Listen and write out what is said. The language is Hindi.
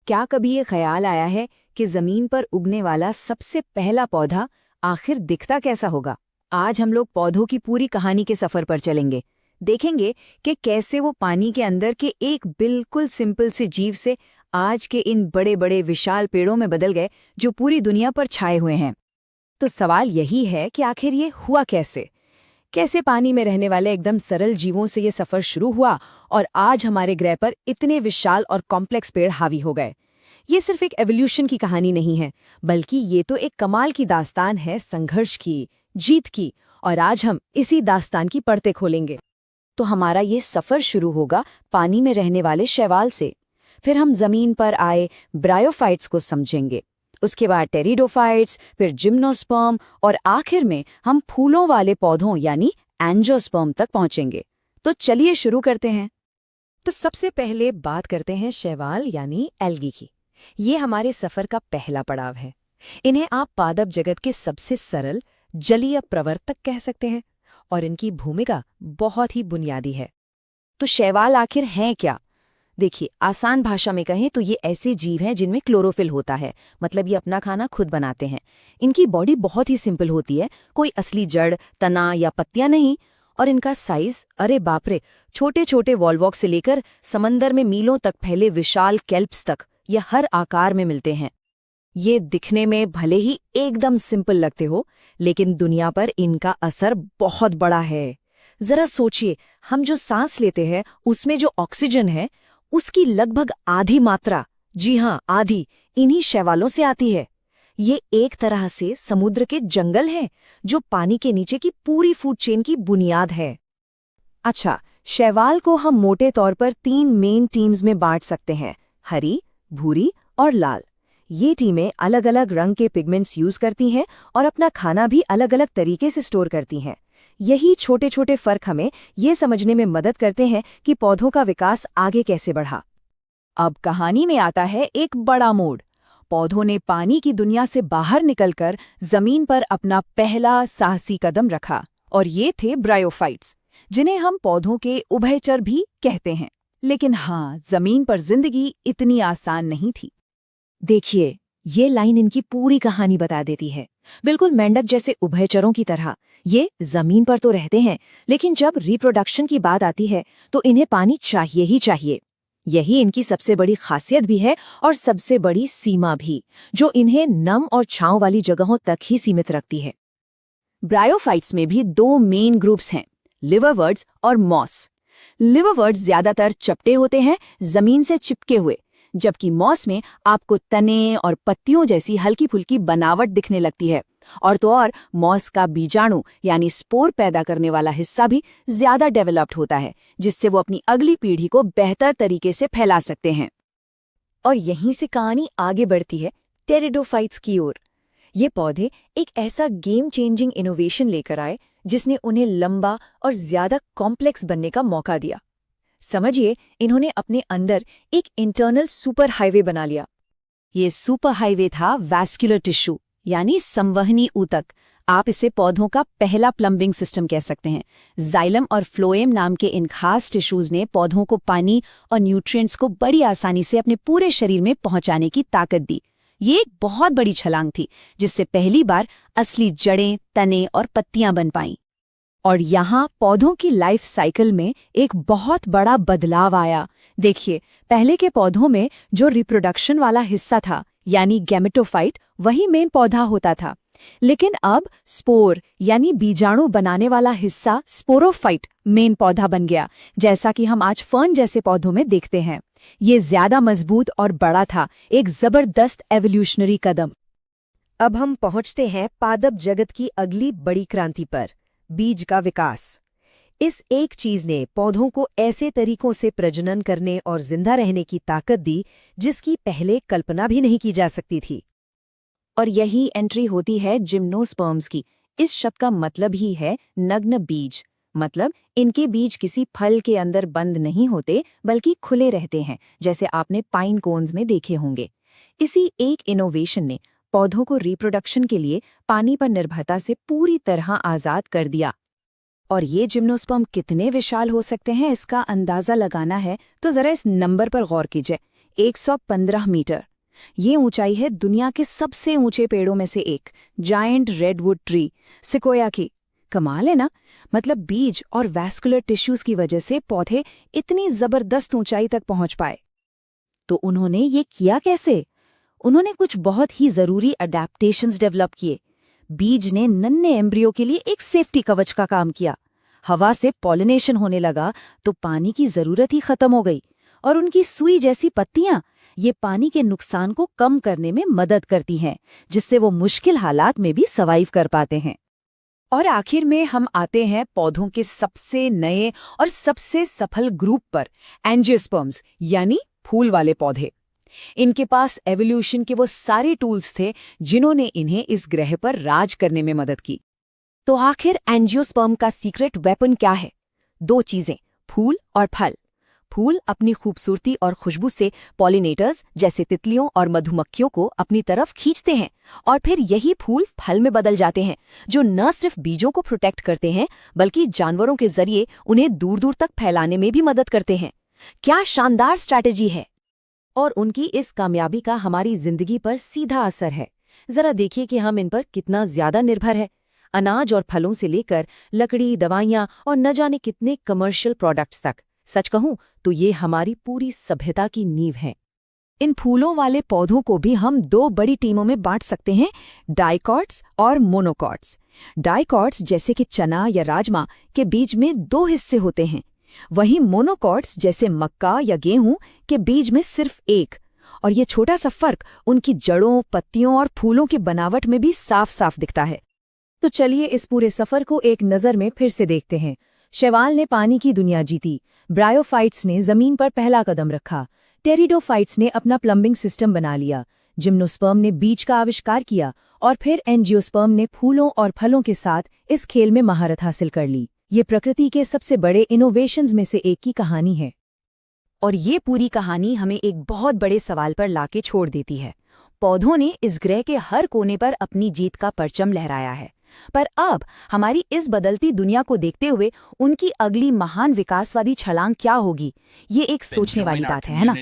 क्या कभी ये ख्याल आया है कि जमीन पर उगने वाला सबसे पहला पौधा आखिर दिखता कैसा होगा? आज हम लोग पौधों की पूरी कहानी के सफर पर चलेंगे। देखेंगे कि कैसे वो पानी के अंदर के एक बिल्कुल सिंपल से जीव से आज के इन बड़े बड़े विशाल पेड़ों में बदल गए जो पूरी दुनिया पर छाए हुए हैं। तो सवाल यही है कि आखिर ये हुआ कैसे? कैसे पानी में रहने वाले एकदम सरल जीवों से ये सफर शुरू हुआ और आज हमारे ग्रह पर इतने विशाल और कॉम्प्लेक्स पेड़ हावी हो गए? ये सिर्फ एक एवोल्यूशन की कहानी नहीं है, बल्कि ये तो एक कमाल की दास्तान है संघर्ष की, जीत की, और आज हम इसी दास्तान की परतें खोलेंगे। तो हमारा ये सफर शुरू होगा पानी में रहने वाले शैवाल से। फिर हम जमीन पर आए ब्रायोफाइट्स को समझेंगे, उसके बाद टेरिडोफाइट्स, फिर जिम्नोस्पर्म, और आखिर में हम फूलों वाले पौधों यानी एंजियोस्पर्म तक पहुंचेंगे। तो चलिए शुरू करते हैं। तो सबसे पहले बात करते हैं शैवाल यानी एल्गी की। ये हमारे सफर का पहला पड़ाव है। इन्हें आप पादप जगत के सबसे सरल जलीय प्रवर्तक कह सकते हैं और इनकी भूमिका बहुत ही बुनियादी है। तो शैवाल आखिर हैं क्या? देखिए, आसान भाषा में कहें तो ये ऐसे जीव हैं जिनमें क्लोरोफिल होता है, मतलब ये अपना खाना खुद बनाते हैं। इनकी बॉडी बहुत ही सिंपल होती है, कोई असली जड़, तना या पत्तियां नहीं। और इनका साइज, अरे बाप रे, छोटे छोटे वॉल्वॉक से लेकर समंदर में मीलों तक फैले विशाल केल्प्स तक, ये हर आकार में मिलते हैं। ये दिखने में भले ही एकदम सिंपल लगते हो, लेकिन दुनिया पर इनका असर बहुत बड़ा है। जरा सोचिए, हम जो सांस लेते हैं उसमें जो ऑक्सीजन है उसकी लगभग आधी मात्रा, जी हाँ आधी, इन्हीं शैवालों से आती है। ये एक तरह से समुद्र के जंगल हैं जो पानी के नीचे की पूरी फूड चेन की बुनियाद है। अच्छा, शैवाल को हम मोटे तौर पर 3 मेन टीम्स में बांट सकते हैं, हरी, भूरी और लाल। ये टीमें अलग अलग रंग के पिगमेंट्स यूज करती हैं और अपना खाना भी अलग अलग तरीके से स्टोर करती हैं। यही छोटे छोटे फर्क हमें ये समझने में मदद करते हैं कि पौधों का विकास आगे कैसे बढ़ा। अब कहानी में आता है एक बड़ा मोड़। पौधों ने पानी की दुनिया से बाहर निकलकर जमीन पर अपना पहला साहसी कदम रखा, और ये थे ब्रायोफाइट्स, जिन्हें हम पौधों के उभयचर भी कहते हैं। लेकिन हाँ, जमीन पर जिंदगी इतनी आसान नहीं थी। देखिए, ये लाइन इनकी पूरी कहानी बता देती है। बिल्कुल मेंढक जैसे उभयचरों की तरह ये जमीन पर तो रहते हैं, लेकिन जब रिप्रोडक्शन की बात आती है तो इन्हें पानी चाहिए ही चाहिए। यही इनकी सबसे बड़ी खासियत भी है और सबसे बड़ी सीमा भी, जो इन्हें नम और छांव वाली जगहों तक ही सीमित रखती है। ब्रायोफाइट्स में भी 2 मेन ग्रुप्स हैं, लिवरवर्ड्स और मॉस। लिवरवर्ड्स ज्यादातर चपटे होते हैं, जमीन से चिपके हुए, जबकि मॉस में आपको तने और पत्तियों जैसी हल्की फुल्की बनावट दिखने लगती है। और तो और मॉस का बीजाणु यानी स्पोर पैदा करने वाला हिस्सा भी ज्यादा डेवलप्ड होता है, जिससे वो अपनी अगली पीढ़ी को बेहतर तरीके से फैला सकते हैं। और यहीं से कहानी आगे बढ़ती है टेरिडोफाइट्स की ओर। ये पौधे एक ऐसा गेम चेंजिंग इनोवेशन लेकर आए जिसने उन्हें लंबा और ज्यादा कॉम्प्लेक्स बनने का मौका दिया। समझिए, इन्होंने अपने अंदर एक इंटरनल सुपर हाईवे बना लिया। ये सुपर हाईवे था वैस्कुलर टिश्यू यानी संवहनी ऊतक। आप इसे पौधों का पहला प्लम्बिंग सिस्टम कह सकते हैं। जाइलम और फ्लोएम नाम के इन खास टिश्यूज ने पौधों को पानी और न्यूट्रिएंट्स को बड़ी आसानी से अपने पूरे शरीर में पहुंचाने की ताकत दी। ये एक बहुत बड़ी छलांग थी, जिससे पहली बार असली जड़ें, तने और पत्तियां बन पाईं। और यहाँ पौधों की लाइफ साइकिल में एक बहुत बड़ा बदलाव आया। देखिए, पहले के पौधों में जो रिप्रोडक्शन वाला हिस्सा था यानी गैमेटोफाइट, वही मेन पौधा होता था। लेकिन अब स्पोर यानी बीजाणु बनाने वाला हिस्सा स्पोरोफाइट मेन पौधा बन गया, जैसा कि हम आज फर्न जैसे पौधों में देखते हैं। ये ज्यादा मजबूत और बड़ा था, एक जबरदस्त एवोल्यूशनरी कदम। अब हम पहुंचते हैं पादप जगत की अगली बड़ी क्रांति पर, बीज का विकास। इस एक चीज ने पौधों को ऐसे तरीकों से प्रजनन करने और जिंदा रहने की ताकत दी जिसकी पहले कल्पना भी नहीं की जा सकती थी। और यही एंट्री होती है जिम्नोस्पर्म्स की। इस शब्द का मतलब ही है नग्न बीज, मतलब इनके बीज किसी फल के अंदर बंद नहीं होते बल्कि खुले रहते हैं, जैसे आपने पाइन कोन्स में देखे होंगे। इसी एक इनोवेशन ने पौधों को रिप्रोडक्शन के लिए पानी पर निर्भरता से पूरी तरह आजाद कर दिया। और ये जिम्नोस्पर्म कितने विशाल हो सकते हैं, इसका अंदाजा लगाना है तो जरा इस नंबर पर गौर कीजिए। 115 मीटर। ये ऊंचाई है दुनिया के सबसे ऊंचे पेड़ों में से एक, जायंट रेडवुड ट्री, सिकोया की। कमाल है ना। मतलब बीज और वैस्कुलर टिश्यूज की वजह से पौधे इतनी जबरदस्त ऊंचाई तक पहुंच पाए। तो उन्होंने ये किया कैसे? उन्होंने कुछ बहुत ही जरूरी अडैप्टेशंस डेवलप किए। बीज ने नन्हे एम्ब्रियो के लिए एक सेफ्टी कवच का काम किया। हवा से पॉलिनेशन होने लगा तो पानी की जरूरत ही खत्म हो गई, और उनकी सुई जैसी पत्तियां ये पानी के नुकसान को कम करने में मदद करती हैं, जिससे वो मुश्किल हालात में भी सर्वाइव कर पाते हैं। और आखिर में हम आते हैं पौधों के सबसे नए और सबसे सफल ग्रुप पर, एंजियोस्पर्म्स यानी फूल वाले पौधे। इनके पास एवोल्यूशन के वो सारे टूल्स थे जिन्होंने इन्हें इस ग्रह पर राज करने में मदद की। तो आखिर एंजियोस्पर्म का सीक्रेट वेपन क्या है? दो चीजें, फूल और फल। फूल अपनी खूबसूरती और खुशबू से पॉलिनेटर्स जैसे तितलियों और मधुमक्खियों को अपनी तरफ खींचते हैं, और फिर यही फूल फल में बदल जाते हैं, जो न सिर्फ बीजों को प्रोटेक्ट करते हैं बल्कि जानवरों के जरिए उन्हें दूर दूर तक फैलाने में भी मदद करते हैं। क्या शानदार स्ट्रैटेजी है! और उनकी इस कामयाबी का हमारी जिंदगी पर सीधा असर है। जरा देखिए कि हम इन पर कितना ज्यादा निर्भर है। अनाज और फलों से लेकर लकड़ी, दवाइयाँ और न जाने कितने कमर्शियल प्रोडक्ट्स तक। सच कहूं तो ये हमारी पूरी सभ्यता की नींव है। इन फूलों वाले पौधों को भी हम दो बड़ी टीमों में बांट सकते हैं, डाइकॉट्स और मोनोकॉट्स। डाइकॉट्स जैसे कि चना या राजमा के बीज में दो हिस्से होते हैं, वहीं मोनोकॉट्स जैसे मक्का या गेहूं के बीज में सिर्फ एक। और ये छोटा सा फर्क उनकी जड़ों, पत्तियों और फूलों की बनावट में भी साफ साफ दिखता है। तो चलिए इस पूरे सफर को एक नज़र में फिर से देखते हैं। शैवाल ने पानी की दुनिया जीती, ब्रायोफाइट्स ने जमीन पर पहला कदम रखा, टेरिडोफाइट्स ने अपना प्लम्बिंग सिस्टम बना लिया, जिम्नोस्पर्म ने बीज का आविष्कार किया, और फिर एंजियोस्पर्म ने फूलों और फलों के साथ इस खेल में महारत हासिल कर ली। ये प्रकृति के सबसे बड़े इनोवेशंस में से एक की कहानी है। और ये पूरी कहानी हमें एक बहुत बड़े सवाल पर लाके छोड़ देती है। पौधों ने इस ग्रह के हर कोने पर अपनी जीत का परचम लहराया है, पर अब हमारी इस बदलती दुनिया को देखते हुए उनकी अगली महान विकासवादी छलांग क्या होगी, ये एक सोचने वाली बात है ना?